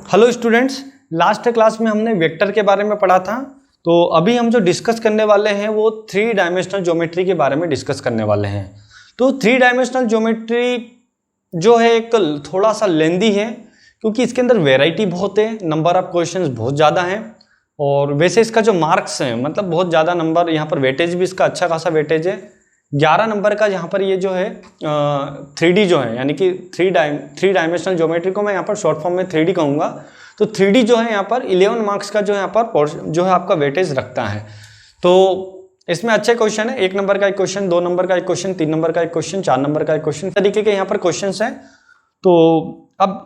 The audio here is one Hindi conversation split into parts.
हेलो स्टूडेंट्स, लास्ट क्लास में हमने वेक्टर के बारे में पढ़ा था। तो अभी हम जो डिस्कस करने वाले हैं वो 3 डायमेंशनल ज्योमेट्री के बारे में डिस्कस करने वाले हैं। तो 3 डायमेंशनल ज्योमेट्री जो है एक थोड़ा सा लेंदी है क्योंकि इसके अंदर वेराइटी बहुत है, नंबर ऑफ क्वेश्चंस बहुत ज़्यादा हैं और वैसे इसका जो मार्क्स हैं मतलब बहुत ज़्यादा नंबर, यहाँ पर वेटेज भी इसका अच्छा खासा वेटेज है। 11 नंबर का यहाँ पर ये जो है 3D जो है, यानी कि 3 डायमेंशनल ज्योमेट्री को मैं यहाँ पर शॉर्ट फॉर्म में 3D कहूँगा। तो 3D जो है यहाँ पर 11 मार्क्स का जो है यहाँ पर जो है आपका वेटेज रखता है। तो इसमें अच्छे क्वेश्चन है, 1 नंबर का एक क्वेश्चन, 2 नंबर का एक क्वेश्चन, 3 नंबर का एक क्वेश्चन, 4 नंबर का एक क्वेश्चन, तरीके के यहाँ पर क्वेश्चन हैं। तो अब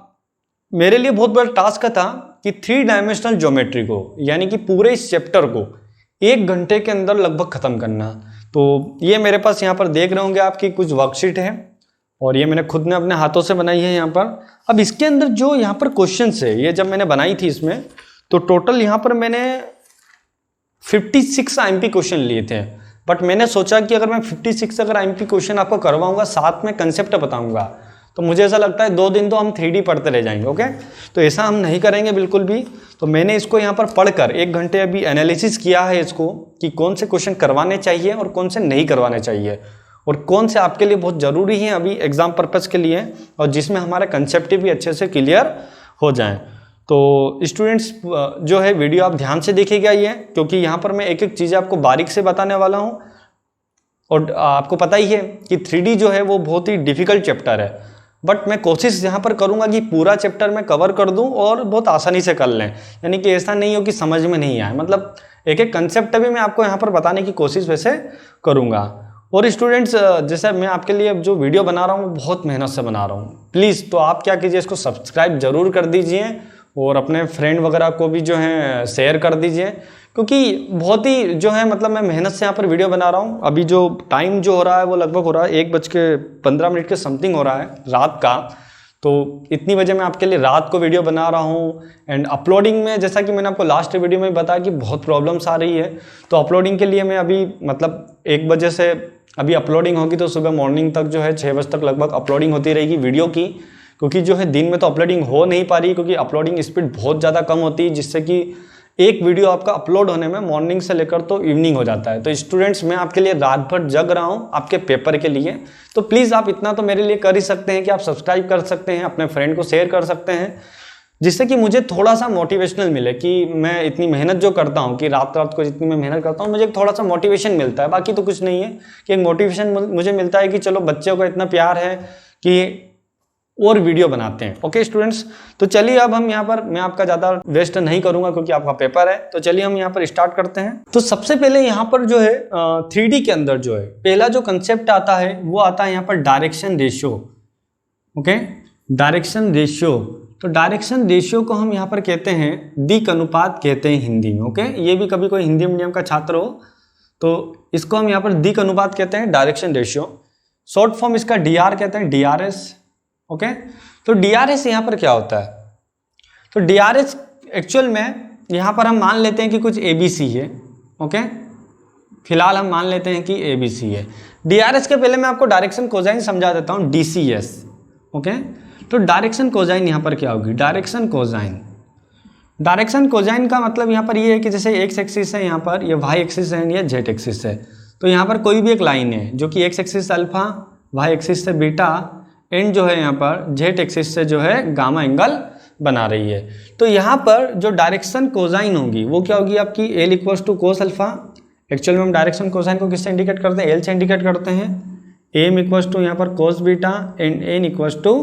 मेरे लिए बहुत बड़ा टास्क था कि 3 डायमेंशनल ज्योमेट्री को, यानी कि पूरे इस चैप्टर को 1 घंटे के अंदर लगभग खत्म करना। तो ये मेरे पास यहाँ पर देख रहे होंगे आपकी कुछ वर्कशीट है और ये मैंने खुद ने अपने हाथों से बनाई है यहाँ पर। अब इसके अंदर जो यहाँ पर क्वेश्चंस है, ये जब मैंने बनाई थी इसमें तो टोटल यहाँ पर मैंने 56 IMP क्वेश्चन लिए थे। बट मैंने सोचा कि अगर मैं 56 अगर IMP क्वेश्चन आपको करवाऊंगा, साथ में कंसेप्ट बताऊंगा, तो मुझे ऐसा लगता है 2 दिन तो हम 3D पढ़ते रह जाएंगे। ओके, तो ऐसा हम नहीं करेंगे बिल्कुल भी। तो मैंने इसको यहाँ पर पढ़कर 1 घंटे अभी एनालिसिस किया है इसको कि कौन से क्वेश्चन करवाने चाहिए और कौन से नहीं करवाने चाहिए और कौन से आपके लिए बहुत ज़रूरी हैं अभी एग्जाम पर्पज़ के लिए और जिसमें हमारा कंसेप्ट भी अच्छे से क्लियर हो जाए। तो स्टूडेंट्स जो है वीडियो आप ध्यान से देखिएगा ये, क्योंकि यहाँ पर मैं एक एक चीज़ें आपको बारीक से बताने वाला हूँ। और आपको पता ही है कि 3D जो है वो बहुत ही डिफ़िकल्ट चैप्टर है, बट मैं कोशिश यहाँ पर करूँगा कि पूरा चैप्टर मैं कवर कर दूँ और बहुत आसानी से कर लें। यानी कि ऐसा नहीं हो कि समझ में नहीं आए, मतलब एक एक कंसेप्ट भी मैं आपको यहाँ पर बताने की कोशिश वैसे करूँगा। और स्टूडेंट्स जैसे मैं आपके लिए जो वीडियो बना रहा हूँ बहुत मेहनत से बना रहा हूँ, प्लीज़ तो आप क्या कीजिए, इसको सब्सक्राइब जरूर कर दीजिए और अपने फ्रेंड वगैरह को भी जो है शेयर कर दीजिए, क्योंकि बहुत ही जो है मतलब मैं मेहनत से यहाँ पर वीडियो बना रहा हूँ। अभी जो टाइम जो हो रहा है वो लगभग हो रहा है 1:15 के समथिंग हो रहा है रात का। तो इतनी बजे मैं आपके लिए रात को वीडियो बना रहा हूँ। एंड अपलोडिंग में जैसा कि मैंने आपको लास्ट वीडियो में बताया कि बहुत प्रॉब्लम्स आ रही है, तो अपलोडिंग के लिए मैं अभी मतलब 1 बजे से अभी अपलोडिंग होगी तो सुबह मॉर्निंग तक जो है 6 बजे तक लगभग अपलोडिंग होती रहेगी वीडियो की, क्योंकि जो है दिन में तो अपलोडिंग हो नहीं पा रही क्योंकि अपलोडिंग स्पीड बहुत ज़्यादा कम होती है, जिससे कि एक वीडियो आपका अपलोड होने में मॉर्निंग से लेकर तो इवनिंग हो जाता है। तो स्टूडेंट्स मैं आपके लिए रात भर जग रहा हूँ आपके पेपर के लिए, तो प्लीज़ आप इतना तो मेरे लिए कर ही सकते हैं कि आप सब्सक्राइब कर सकते हैं, अपने फ्रेंड को शेयर कर सकते हैं, जिससे कि मुझे थोड़ा सा मोटिवेशनल मिले कि मैं इतनी मेहनत जो करता हूँ कि रात रात को जितनी मैं मेहनत करता हूँ मुझे थोड़ा सा मोटिवेशन मिलता है। बाकी तो कुछ नहीं है कि एक मोटिवेशन मुझे मिलता है कि चलो बच्चों को इतना प्यार है कि और वीडियो बनाते हैं। ओके स्टूडेंट्स, तो चलिए अब हम यहाँ पर, मैं आपका ज़्यादा वेस्ट नहीं करूँगा क्योंकि आपका पेपर है, तो चलिए हम यहाँ पर स्टार्ट करते हैं। तो सबसे पहले यहाँ पर जो है 3D के अंदर जो है पहला जो कंसेप्ट आता है वो आता है यहाँ पर direction ratio. Okay, direction ratio. तो डायरेक्शन रेशियो को हम यहाँ पर कहते हैं दिक् अनुपात कहते हैं हिंदी में। ओके, ये भी कभी कोई हिंदी मीडियम का छात्र हो तो इसको हम यहाँ पर दिक् अनुपात कहते हैं, डायरेक्शन रेशियो। शॉर्ट फॉर्म इसका DR कहते हैं, DRS। ओके, तो DRS यहाँ पर क्या होता है? तो DRS एक्चुअल में यहाँ पर हम मान लेते हैं कि कुछ ABC है। ओके, फिलहाल हम मान लेते हैं कि ABC है। DRS के पहले मैं आपको डायरेक्शन कोसाइन समझा देता हूँ, DCS। ओके, तो डायरेक्शन कोसाइन यहाँ पर क्या होगी? डायरेक्शन कोसाइन, डायरेक्शन कोसाइन का मतलब यहाँ पर ये है कि जैसे एक्स एक्सिस है, यहाँ पर ये वाई एक्सिस है, ये जेड एक्सिस है। तो यहाँ पर कोई भी एक लाइन है जो कि एक्स एक्सिस से अल्फा, वाई एक्सिस से बीटा, एंड जो है यहाँ पर जेड एक्सिस से जो है गामा एंगल बना रही है। तो यहाँ पर जो डायरेक्शन कोसाइन होगी वो क्या होगी आपकी? L equals to cos alpha. Actual में हम डायरेक्शन कोसाइन को किससे इंडिकेट करते हैं? L से इंडिकेट करते हैं। M इक्वल्स टू यहाँ पर cos beta and N equals to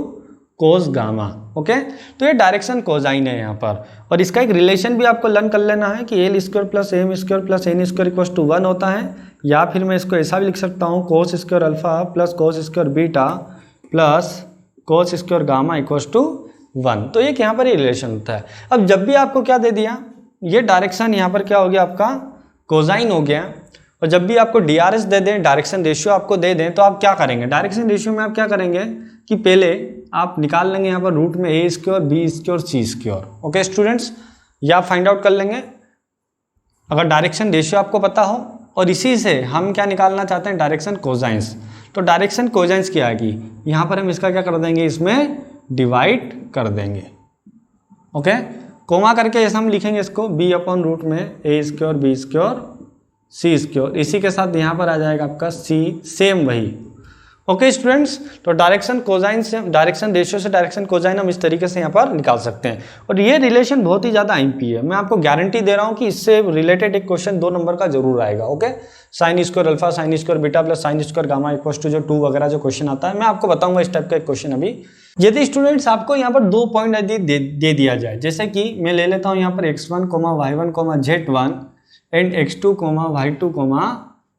cos gamma. Okay, तो ये डायरेक्शन कोसाइन है यहाँ पर। और इसका एक रिलेशन भी आपको लर्न कर लेना है कि L square plus M square plus N square equals to 1 होता है, या फिर मैं इसको ऐसा भी लिख सकता हूँ cos square alpha plus cos square beta plus cos square gamma equals to 1। तो एक यहाँ पर ये रिलेशन होता है। अब जब भी आपको क्या दे दिया, ये डायरेक्शन यहाँ पर क्या हो गया आपका? कोसाइन हो गया। और जब भी आपको DRS दे दें, डायरेक्शन रेशियो आपको दे दें, तो आप क्या करेंगे? डायरेक्शन रेशियो में आप क्या करेंगे कि पहले आप निकाल लेंगे यहाँ पर रूट में A square, B square, C square. Okay students, या फाइंड आउट कर लेंगे अगर डायरेक्शन रेशियो आपको पता हो, और इसी से हम क्या निकालना चाहते हैं? Direction cosines. तो डायरेक्शन कोसाइंस क्या आएगी? यहाँ पर हम इसका क्या कर देंगे? इसमें डिवाइड कर देंगे। ओके, कोमा करके ऐसा हम लिखेंगे इसको b अपॉन रूट में a square b square c square, इसी के साथ यहाँ पर आ जाएगा आपका c, सेम वही। ओके स्टूडेंट्स, तो डायरेक्शन कोजाइन से, डायरेक्शन रेशियो से डायरेक्शन कोजाइन हम इस तरीके से यहाँ पर निकाल सकते हैं। और ये रिलेशन बहुत ही ज़्यादा आईएमपी है, मैं आपको गारंटी दे रहा हूँ कि इससे रिलेटेड एक क्वेश्चन 2 नंबर का जरूर आएगा। Okay, sine square alpha sine square beta plus sine square gamma equals to जो 2 वगैरह जो क्वेश्चन आता है, मैं आपको बताऊंगा इस टाइप का एक क्वेश्चन अभी। यदि स्टूडेंट्स आपको यहाँ पर 2 पॉइंट यदि दे दिया जाए, जैसे कि मैं ले लेता हूँ यहाँ पर x1, y1, z1 and x2, y2,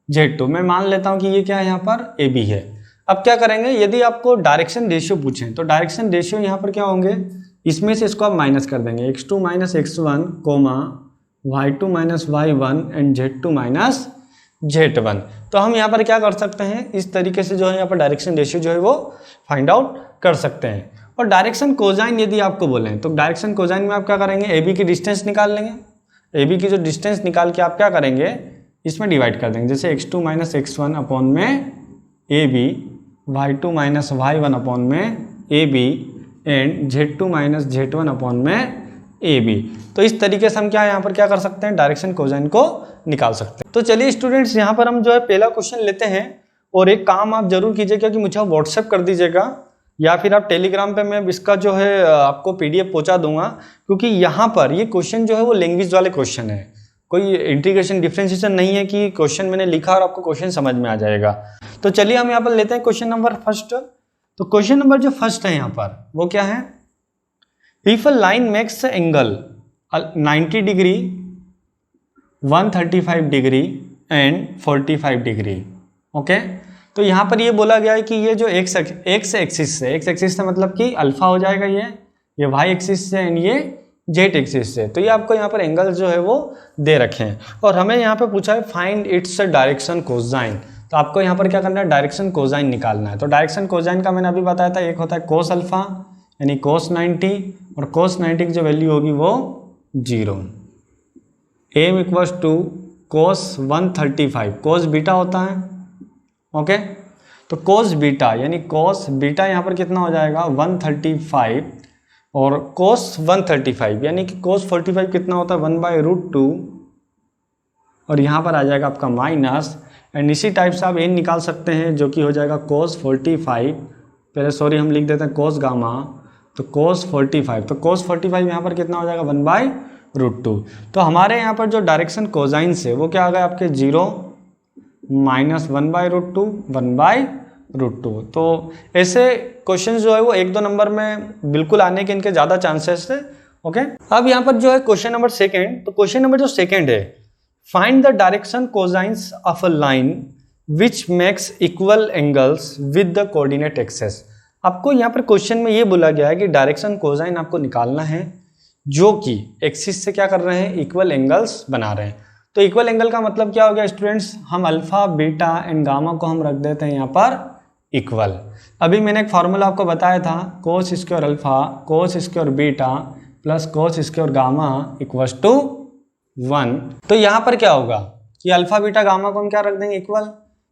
z2, मैं मान लेता हूँ कि ये क्या है यहाँ पर AB है। अब क्या करेंगे, यदि आपको डायरेक्शन रेशियो पूछें तो डायरेक्शन रेशियो यहाँ पर क्या होंगे, इसमें से इसको आप माइनस कर देंगे, x2 minus x1, y2 minus y1 and z2 minus z1। तो हम यहाँ पर क्या कर सकते हैं, इस तरीके से जो है यहाँ पर डायरेक्शन रेशियो जो है वो फाइंड आउट कर सकते हैं। और डायरेक्शन कोजाइन यदि आपको बोलें तो डायरेक्शन कोजाइन में आप क्या करेंगे, AB की डिस्टेंस निकाल लेंगे, AB की जो डिस्टेंस निकाल के आप क्या करेंगे, इसमें डिवाइड कर देंगे, जैसे x2 माइनस x1 अपॉन में AB, y2 minus y1 upon में AB and z2 minus z1 upon में AB। तो इस तरीके से हम क्या यहाँ पर क्या कर सकते हैं, डायरेक्शन कोजाइन को निकाल सकते हैं। तो चलिए स्टूडेंट्स, यहाँ पर हम जो है पहला क्वेश्चन लेते हैं। और एक काम आप जरूर कीजिएगा कि मुझे व्हाट्सएप कर दीजिएगा या फिर आप टेलीग्राम पे मैं इसका जो है आपको PDF पहुँचा दूंगा, क्योंकि यहाँ पर ये क्वेश्चन जो है वो लैंग्वेज वाले क्वेश्चन है, कोई इंटीग्रेशन डिफरेंशिएशन नहीं है कि क्वेश्चन मैंने लिखा और आपको क्वेश्चन समझ में आ जाएगा। तो चलिए हम यहाँ पर लेते हैं क्वेश्चन नंबर फर्स्ट। तो क्वेश्चन नंबर जो फर्स्ट है यहाँ पर वो क्या है, if a line makes angle 90 degree 135 degree and 45 degree. Okay, तो यहाँ पर ये बोला गया है कि ये जो एक्स एक्सिस से मतलब कि अल्फा हो जाएगा, ये वाई एक्सिस से एंड ये जेड एक्सिस से। तो ये आपको यहाँ पर एंगल जो है वो दे रखे हैं और हमें यहाँ पे पूछा है फाइंड इट्स डायरेक्शन कोसाइन। तो आपको यहाँ पर क्या करना है, डायरेक्शन कोसाइन निकालना है। तो डायरेक्शन कोसाइन का मैंने अभी बताया था, एक होता है कोस अल्फा यानी कोस 90 और कोस 90 की जो वैल्यू होगी वो 0। M equals to cos 135, cos beta होता है। ओके, तो कोस बीटा यानी कोस बीटा यहाँ पर कितना हो जाएगा 135 और कोस 135 यानी कि कोस 45 कितना होता है 1/√2 और यहाँ पर आ जाएगा आपका माइनस। एंड इसी टाइप से आप एन निकाल सकते हैं जो कि हो जाएगा कोस 45, पहले सॉरी हम लिख देते हैं कोस गामा, तो कोस 45, तो कोस 45 यहाँ पर कितना हो जाएगा 1/√2। तो हमारे यहाँ पर जो डायरेक्शन कोसाइन से वो क्या आ गया आपके 0 माइनस 1/√2 1/√2। तो ऐसे क्वेश्चन जो है वो 1-2 नंबर में बिल्कुल आने के इनके ज़्यादा चांसेस है। ओके, अब यहाँ पर जो है क्वेश्चन नंबर सेकेंड, तो क्वेश्चन नंबर जो सेकेंड है, find the direction cosines of a line which makes equal angles with the coordinate axes. आपको यहाँ पर क्वेश्चन में ये बोला गया है कि डायरेक्शन कोसाइन आपको निकालना है जो कि एक्सिस से क्या कर रहे हैं, इक्वल एंगल्स बना रहे हैं। तो इक्वल एंगल का मतलब क्या हो गया स्टूडेंट्स, हम अल्फा बीटा एंड गामा को हम रख देते हैं यहाँ पर इक्वल। अभी मैंने एक फार्मूला आपको बताया था, cos square alpha cos square beta plus cos square gamma equals to 1। तो यहाँ पर क्या होगा कि अल्फा बीटा गामा को हम क्या रख देंगे इक्वल,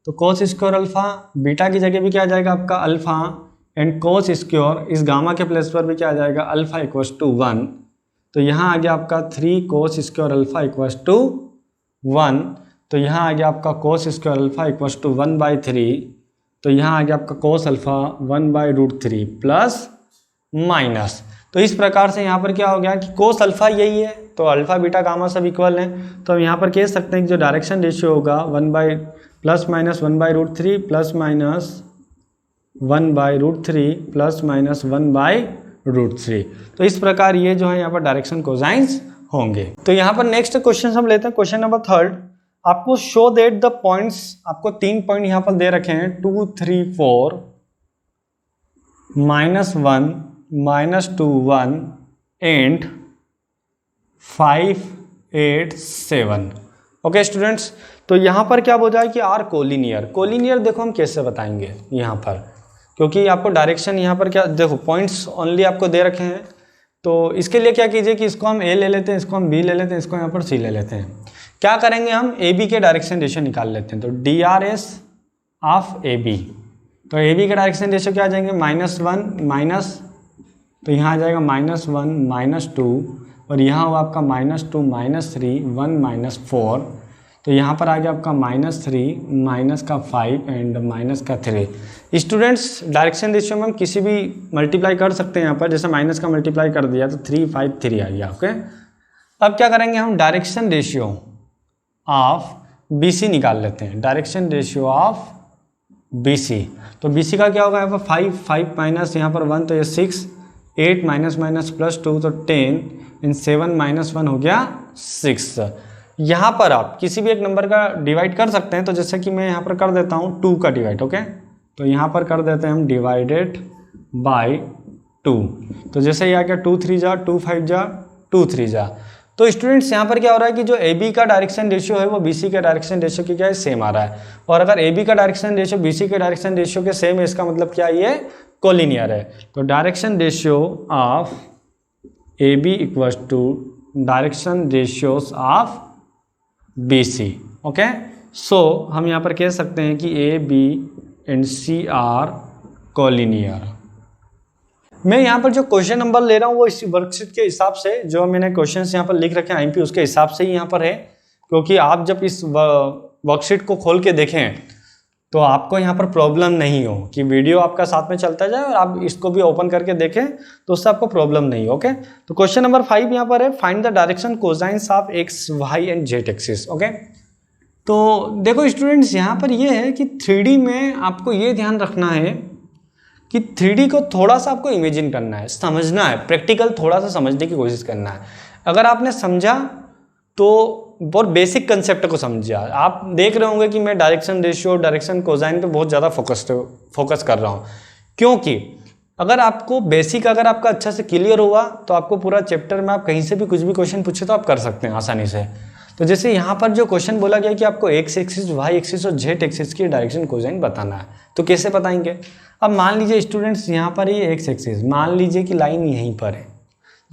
तो कोस स्क्वायर अल्फा बीटा की जगह भी क्या आ जाएगा आपका अल्फा एंड कोस स्क्वायर इस गामा के प्लेस पर भी क्या आ जाएगा अल्फा इक्वल्स टू 1। तो यहाँ आ गया आपका 3 cos square alpha equals to 1। तो यहाँ आ गया आपका cos square alpha equals to 1/3। तो यहाँ आ गया आपका कोस अल्फा 1/√3 प्लस माइनस। तो इस प्रकार से यहाँ पर क्या हो गया कि कोस अल्फा यही है, तो अल्फा बीटा गामा सब इक्वल हैं। तो हम यहाँ पर कह सकते हैं कि जो डायरेक्शन रेशियो होगा plus minus 1/√3 plus minus 1/√3 plus minus 1/√3। तो इस प्रकार ये जो है यहाँ पर डायरेक्शन कोसाइंस होंगे। तो यहाँ पर नेक्स्ट क्वेश्चन हम लेते हैं, क्वेश्चन नंबर थर्ड। आपको शो दैट द पॉइंट्स, आपको 3 पॉइंट यहाँ पर दे रखे हैं 2, 3, 4, -1, -2, 1 एंड 5, 8, 7। ओके स्टूडेंट्स, तो यहाँ पर क्या बोला है कि आर कोलिनियर। कोलिनियर देखो हम कैसे बताएंगे यहाँ पर, क्योंकि आपको डायरेक्शन यहाँ पर क्या देखो पॉइंट्स ओनली आपको दे रखे हैं। तो इसके लिए क्या कीजिए कि इसको हम ए ले लेते हैं, इसको हम बी ले लेते हैं, इसको यहाँ पर सी ले लेते हैं। क्या करेंगे हम ए बी के डायरेक्शन रेशियो निकाल लेते हैं। तो D R S of A B, तो ए बी का डायरेक्शन रेशियो क्या आ जाएंगे -1 माइनस तो यहाँ आ जाएगा -1 -2 और यहाँ हुआ आपका -2 -3 1 -4, तो यहाँ पर आ गया आपका -3 -5 एंड -3। स्टूडेंट्स डायरेक्शन रेशियो में हम किसी भी मल्टीप्लाई कर सकते हैं, यहाँ पर जैसे माइनस का मल्टीप्लाई कर दिया तो 3 5 3 आ गया। ओके, अब क्या करेंगे हम डायरेक्शन रेशियो ऑफ BC निकाल लेते हैं, डायरेक्शन रेशियो ऑफ BC। तो BC का क्या होगा यहाँ पर 5 माइनस यहाँ पर 1 तो ये 6, 8 माइनस +2 तो 10 इन 7 -1 हो गया 6। यहाँ पर आप किसी भी एक नंबर का डिवाइड कर सकते हैं, तो जैसे कि मैं यहाँ पर कर देता हूँ 2 का डिवाइड। ओके, तो यहाँ पर कर देते हैं हम डिवाइडेड बाय 2, तो जैसे ये आ गया 2 3 जा 2 5 जा 2 3 जा। तो स्टूडेंट्स यहाँ पर क्या हो रहा है कि जो AB का डायरेक्शन रेशियो है वो BC के डायरेक्शन रेशियो की क्या है, सेम आ रहा है। और अगर AB का डायरेक्शन रेशियो BC के डायरेक्शन रेशियो के सेम है, इसका मतलब क्या, ये कोलिनियर है। तो direction ratio of AB equals to direction ratios of BC। Okay, so हम यहाँ पर कह सकते हैं कि AB and C are collinear. मैं यहाँ पर जो क्वेश्चन नंबर ले रहा हूँ वो इस वर्कशीट के हिसाब से, जो मैंने क्वेश्चंस यहाँ पर लिख रखे हैं IMP उसके हिसाब से ही यहाँ पर है, क्योंकि आप जब इस वर्कशीट को खोल के देखें तो आपको यहाँ पर प्रॉब्लम नहीं हो कि वीडियो आपका साथ में चलता जाए और आप इसको भी ओपन करके देखें तो उससे आपको प्रॉब्लम नहीं हो। ओके, तो क्वेश्चन नंबर 5 यहाँ पर है, find the direction cosines of x y and z axis. Okay, तो देखो स्टूडेंट्स यहाँ पर ये है कि 3D में आपको ये ध्यान रखना है कि 3D को थोड़ा सा आपको इमेजिन करना है, समझना है, प्रैक्टिकल थोड़ा सा समझने की कोशिश करना है। अगर आपने समझा तो बहुत बेसिक कंसेप्ट को समझा। आप देख रहे होंगे कि मैं डायरेक्शन रेशियो, डायरेक्शन कोसाइन पे बहुत ज़्यादा फोकस कर रहा हूँ, क्योंकि अगर आपको बेसिक अगर आपका अच्छा से क्लियर हुआ तो आपको पूरा चैप्टर में आप कहीं से भी कुछ भी क्वेश्चन पूछे तो आप कर सकते हैं आसानी से। तो जैसे यहाँ पर जो क्वेश्चन बोला गया कि आपको x एक्सिस, y एक्सिस और z एक्सिस की डायरेक्शन कोसाइन बताना है, तो कैसे बताएंगे। अब मान लीजिए स्टूडेंट्स यहाँ पर ये x एक्सिस, मान लीजिए कि लाइन यहीं पर है।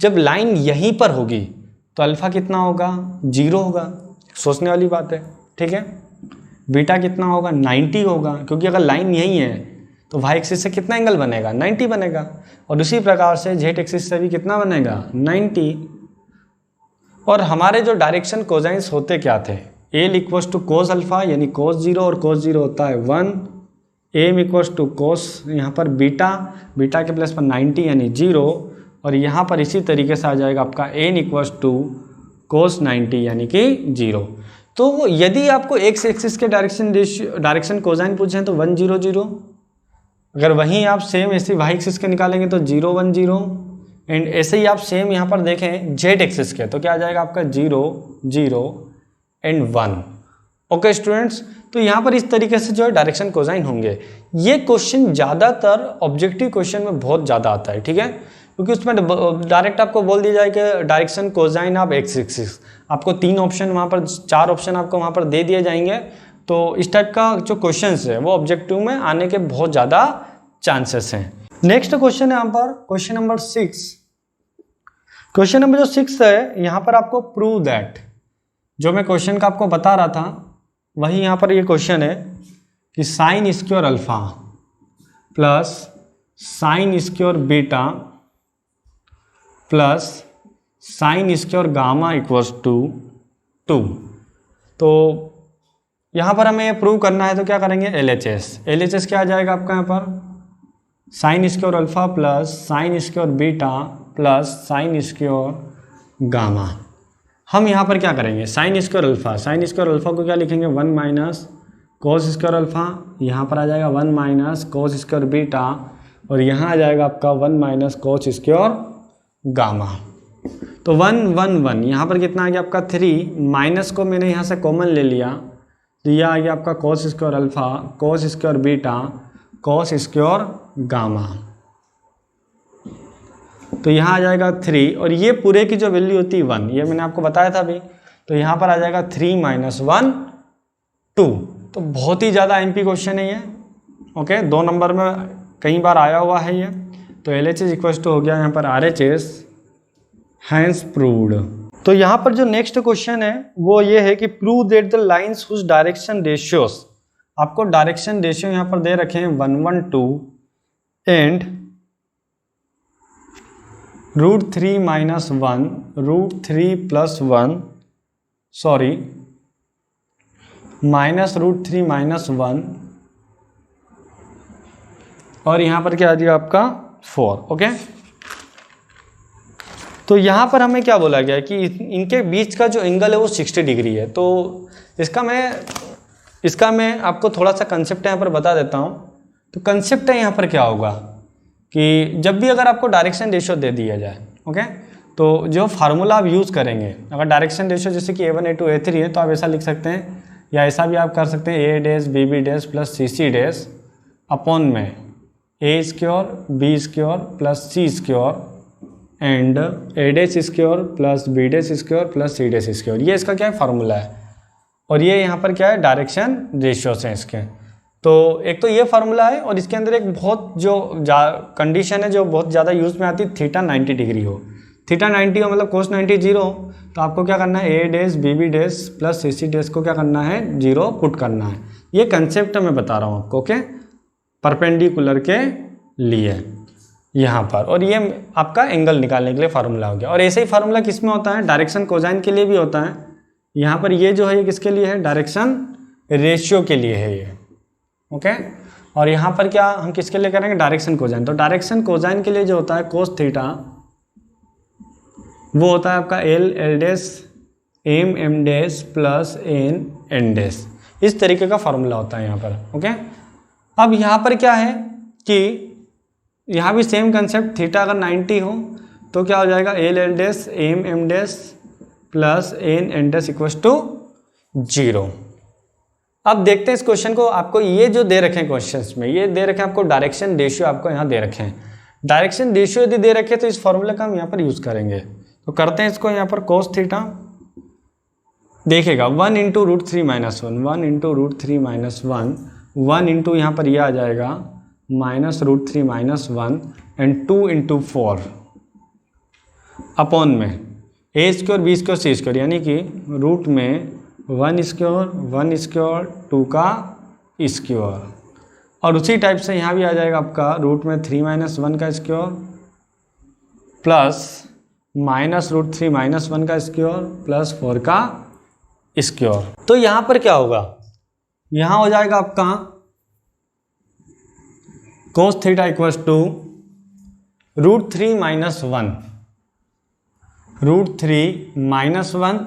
जब लाइन यहीं पर होगी तो अल्फा कितना होगा, 0 होगा, सोचने वाली बात है, ठीक है। बीटा कितना होगा, 90 होगा, क्योंकि अगर लाइन यहीं है तो y एक्सिस से कितना एंगल बनेगा, 90 बनेगा। और उसी प्रकार से z एक्सिस से भी कितना बनेगा, 90। और हमारे जो डायरेक्शन कोसाइंस होते क्या थे, L equals to cos alpha यानी कोस 0 और कोस 0 होता है 1, एम इक्वल्स टू कोस यहाँ पर बीटा, बीटा के प्लस पर 90 यानी 0, और यहाँ पर इसी तरीके से आ जाएगा आपका एन इक्वल्स टू कोस 90 यानी कि 0। तो यदि आपको एक्स एक्सिस के डायरेक्शन कोसाइन पूछें तो 1 0 0, अगर वहीं आप सेम ऐसे वाई एक्सिस के निकालेंगे तो 0 1 0, एंड ऐसे ही आप सेम यहाँ पर देखें जेड एक्सिस के तो क्या आ जाएगा आपका 0 0 एंड 1। ओके स्टूडेंट्स, तो यहाँ पर इस तरीके से जो है डायरेक्शन कोसाइन होंगे। ये क्वेश्चन ज़्यादातर ऑब्जेक्टिव क्वेश्चन में बहुत ज़्यादा आता है, ठीक है, क्योंकि उसमें डायरेक्ट आपको बोल दिया जाए कि direction cosine of x axis, आपको 3 ऑप्शन वहाँ पर 4 ऑप्शन आपको वहाँ पर दे दिए जाएंगे। तो इस टाइप का जो क्वेश्चंस है वो ऑब्जेक्टिव में आने के बहुत ज़्यादा चांसेस हैं। नेक्स्ट क्वेश्चन है यहाँ पर क्वेश्चन नंबर 6। क्वेश्चन नंबर जो 6 है यहाँ पर आपको प्रूव दैट, जो मैं क्वेश्चन का आपको बता रहा था वही यहाँ पर ये क्वेश्चन है कि sine square alpha plus sine square beta plus sine square gamma equals to 2। तो यहाँ पर हमें ये प्रूव करना है तो क्या करेंगे, LHS क्या आ जाएगा आपका यहाँ पर sign square alpha plus sine square beta plus sine square gamma. हम यहाँ पर क्या करेंगे, साइन स्क्वायर अल्फा को क्या लिखेंगे 1 माइनस कोस स्क्वायर अल्फा, यहाँ पर आ जाएगा 1 माइनस कोस स्क्वायर बीटा, और यहाँ आ जाएगा आपका 1 माइनस कोस स्क्वायर गामा। तो 1 1 1 यहाँ पर कितना आ गया आपका 3, माइनस को मैंने यहाँ से कॉमन ले लिया तो यह आ गया आपका cos square alpha cos square beta कोस स्क्वायर गामा। तो यहाँ आ जाएगा 3, और ये पूरे की जो वैल्यू होती है 1, ये मैंने आपको बताया था अभी, तो यहाँ पर आ जाएगा 3 माइनस 1 2। तो बहुत ही ज़्यादा MP क्वेश्चन है ये, ओके, 2 नंबर में कई बार आया हुआ है ये। तो LHS इक्वल्स टू हो गया यहाँ पर RHS, हैंस प्रूव्ड। तो यहाँ पर जो नेक्स्ट क्वेश्चन है वो ये है कि prove that the lines whose direction ratios, आपको डायरेक्शन रेशियो यहाँ पर दे रखे हैं 1 1 2 and √3 minus 1, √3 plus 1, sorry -√3 minus 1, और यहाँ पर क्या आ जाएगा आपका 4। ओके, तो यहाँ पर हमें क्या बोला गया है कि इनके बीच का जो एंगल है वो 60 डिग्री है। तो इसका मैं आपको थोड़ा सा कंसेप्ट यहाँ पर बता देता हूँ। तो कंसेप्ट है यहाँ पर क्या होगा कि जब भी अगर आपको डायरेक्शन रेशियो दे दिया जाए, ओके, तो जो फार्मूला आप यूज़ करेंगे, अगर डायरेक्शन रेशियो जैसे कि A1 A2 A3 है तो आप ऐसा लिख सकते हैं, या ऐसा भी आप कर सकते हैं A' BB' plus CC' upon में A² B² plus C² and A' plus B' plus C'। ये इसका क्या है, फार्मूला है। और ये यहाँ पर क्या है, डायरेक्शन रेशियोस हैं इसके। तो एक तो ये फार्मूला है, और इसके अंदर एक बहुत जो कंडीशन है जो बहुत ज़्यादा यूज़ में आती है, थीटा 90 डिग्री हो। थीटा 90 हो मतलब कोस 90 0 हो, तो आपको क्या करना है, A' BB' प्लस CC' को क्या करना है, 0 पुट करना है। ये कंसेप्ट मैं बता रहा हूँ आपको, ओके, परपेंडिकुलर के लिए यहाँ पर। और ये आपका एंगल निकालने के लिए फार्मूला हो गया। और ऐसे ही फार्मूला किस में होता है, डायरेक्शन कोसाइन के लिए भी होता है। यहाँ पर ये जो है ये किसके लिए है, डायरेक्शन रेशियो के लिए है ये, ओके। और यहाँ पर क्या हम किसके लिए करेंगे, डायरेक्शन कोसाइन। तो डायरेक्शन कोसाइन के लिए जो होता है कोस थीटा, वो होता है आपका L M M' plus N N'। इस तरीके का फार्मूला होता है यहाँ पर, ओके। अब यहाँ पर क्या है कि यहाँ भी सेम कंसेप्ट, थीटा अगर 90 हो तो क्या हो जाएगा, L M M' plus N N' equals to 0। अब देखते हैं इस क्वेश्चन को। आपको ये जो दे रखे हैं क्वेश्चंस में, ये दे रखे हैं आपको डायरेक्शन रेशियो, आपको यहाँ दे रखे हैं डायरेक्शन रेशियो। यदि दे रखे तो इस फॉर्मूले का हम यहाँ पर यूज़ करेंगे। तो करते हैं इसको, यहाँ पर कोस थीटा देखेगा 1 into √3 minus 1, 1 into √3 minus 1, 1 into यहाँ पर यह आ जाएगा -√3 माइनस 1 एंड 2 इंटू 4 अपॉन में A² B² C², यानी कि रूट में 1² 2 का स्क्वायर। और उसी टाइप से यहाँ भी आ जाएगा आपका रूट में 3 माइनस 1 का स्क्वायर प्लस -√3 माइनस 1 का स्क्वायर प्लस 4 का स्क्वायर। तो यहाँ पर क्या होगा, यहाँ हो जाएगा आपका cos theta equals to √3 minus 1, √3 minus 1,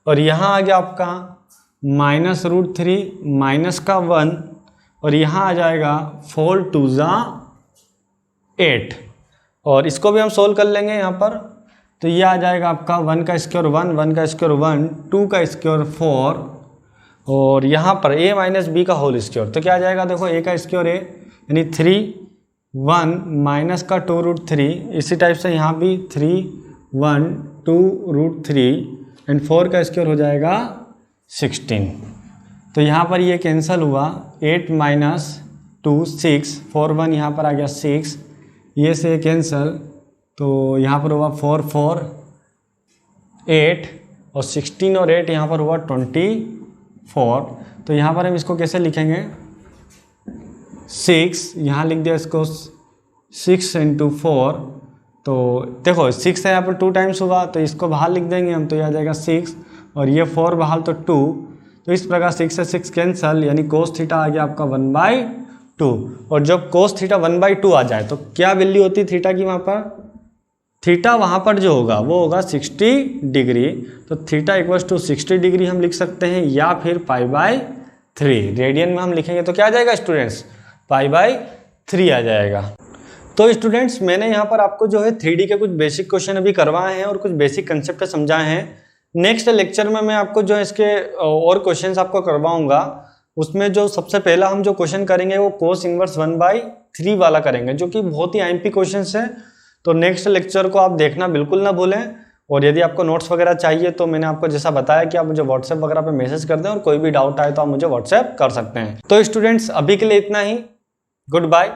और यहाँ आ गया आपका -√3 माइनस का 1, और यहाँ आ जाएगा 4 2 8। और इसको भी हम सोल्व कर लेंगे यहाँ पर। तो ये आ जाएगा आपका 1 का स्क्वायर 1, 1 का स्क्वायर 1, 2 का स्क्वायर 4, और यहाँ पर a माइनस बी का होल स्क्वायर। तो क्या आ जाएगा, देखो a का स्क्वायर a यानी 3, 1 माइनस का 2√3। इसी टाइप से यहाँ भी 3, 1, 2√3 एंड 4 का स्क्वायर हो जाएगा 16। तो यहाँ पर ये कैंसिल हुआ, 8 माइनस 2 6, 4 1 यहाँ पर आ गया 6, ये से कैंसिल, तो यहाँ पर हुआ 4 4 8, और 16 और 8 यहाँ पर हुआ 24। तो यहाँ पर हम इसको कैसे लिखेंगे, 6 यहाँ लिख दिया इसको 6 इंटू 4। तो देखो 6 है यहाँ पर 2 टाइम्स हुआ, तो इसको बाहर लिख देंगे हम, तो यह आ जाएगा 6, और ये 4 बाहर तो 2। तो इस प्रकार 6 से 6 कैंसल, यानी कोस थीटा आ गया आपका 1/2। और जब कोस थीटा 1/2 आ जाए तो क्या वैल्यू होती है थीटा की, वहाँ पर थीटा वहाँ पर जो होगा वो होगा 60 डिग्री। तो थीटा इक्वल्स टू 60 डिग्री हम लिख सकते हैं, या फिर π/3 रेडियन में हम लिखेंगे तो क्या आ जाएगा स्टूडेंट्स, π/3 आ जाएगा। तो स्टूडेंट्स मैंने यहाँ पर आपको जो है 3D के कुछ बेसिक क्वेश्चन अभी करवाए हैं और कुछ बेसिक कंसेप्ट समझाए हैं। नेक्स्ट लेक्चर में मैं आपको जो है इसके और क्वेश्चंस आपको करवाऊंगा। उसमें जो सबसे पहला हम जो क्वेश्चन करेंगे वो कोस इनवर्स 1/3 वाला करेंगे, जो कि बहुत ही IMP क्वेश्चंस है। तो नेक्स्ट लेक्चर को आप देखना बिल्कुल ना भूलें। और यदि आपको नोट्स वगैरह चाहिए तो मैंने आपको जैसा बताया कि आप मुझे व्हाट्सएप वगैरह पे मैसेज कर दें, और कोई भी डाउट आए तो आप मुझे व्हाट्सएप कर सकते हैं। तो स्टूडेंट्स अभी के लिए इतना ही, गुड बाय।